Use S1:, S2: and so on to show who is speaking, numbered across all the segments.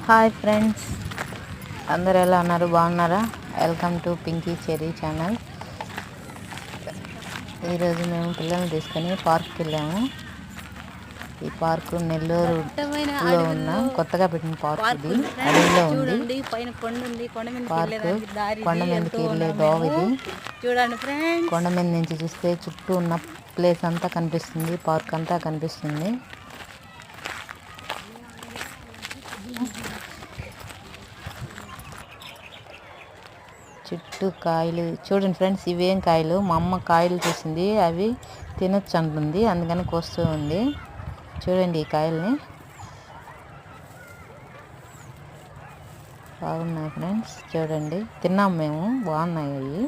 S1: Hi friends, అందరు ఎలా ఉన్నారు? బాగున్నారా? Welcome to Pinky cherry channel. ఈరోజు మేము పిల్లల్ని తీసుకొని పార్క్కి వెళ్ళాము. ఈ పార్కు నెల్లూరులో ఉన్న కొత్తగా పెట్టిన పార్క్ ఇది. అడవిలో ఉంది పార్కు. కొండ మీదకి వెళ్ళే దోవ ఇది. కొండ మీద నుంచి చూస్తే చుట్టూ ఉన్న ప్లేస్ అంతా కనిపిస్తుంది, పార్క్ అంతా కనిపిస్తుంది. చుట్టూ కాయలు చూడండి ఫ్రెండ్స్, ఇవేం కాయలు? మా అమ్మ కాయలు చూసింది, అవి తినొచ్చు అంటుంది, అందుకని కోస్తూ ఉంది. చూడండి ఈ కాయల్ని, బాగున్నాయి ఫ్రెండ్స్. చూడండి, తిన్నాం మేము, బాగున్నాయి అవి.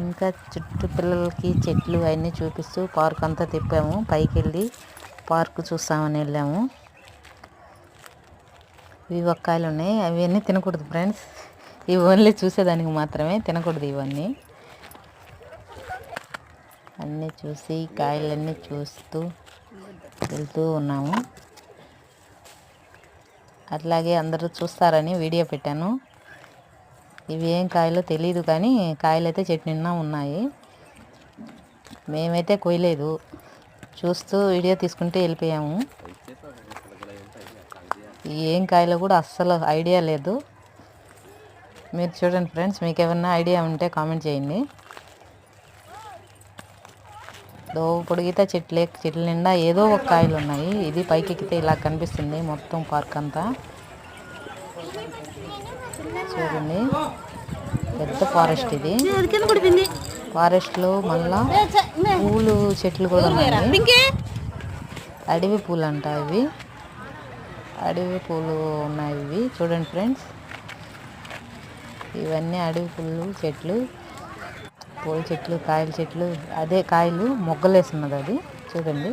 S1: ఇంకా చుట్టూ పిల్లలకి చెట్లు అవన్నీ చూపిస్తూ పార్క్ అంతా తిప్పాము. పైకి వెళ్ళి పార్క్ చూస్తామని వెళ్ళాము. ఇవి ఒక్కాయలు ఉన్నాయి, అవన్నీ తినకూడదు ఫ్రెండ్స్. ఇవి ఓన్లీ చూసేదానికి మాత్రమే, తినకూడదు ఇవన్నీ. అన్నీ చూసి కాయలన్నీ చూస్తూ వెళ్తూ ఉన్నాము. అట్లాగే అందరూ చూస్తారని వీడియో పెట్టాను. ఇవి ఏం కాయలో తెలియదు, కానీ కాయలు అయితే చెట్టు నిండా ఉన్నాయి. మేమైతే కొయ్యలేదు, చూస్తూ వీడియో తీసుకుంటూ వెళ్ళిపోయాము. ఏం కాయలో కూడా అస్సలు ఐడియా లేదు. మీరు చూడండి ఫ్రెండ్స్, మీకు ఏమన్నా ఐడియా ఉంటే కామెంట్ చేయండి. పొడిగితే చెట్ల నిండా ఏదో ఒక కాయలు ఉన్నాయి. ఇది పైకి ఎక్కితే ఇలా కనిపిస్తుంది మొత్తం పార్క్ అంతా. చూడండి, పెద్ద ఫారెస్ట్ ఇది. ఫారెస్ట్లో మళ్ళా పూలు చెట్లు కూడా ఉన్నాయి. అడవి పూలు అంట ఇవి, అడవి పూలు ఉన్నాయి ఇవి. చూడండి ఫ్రెండ్స్, ఇవన్నీ అడవి పూలు చెట్లు, పూల చెట్లు, కాయల చెట్లు. అదే కాయలు మొగ్గలేస్తున్నది అది. చూడండి,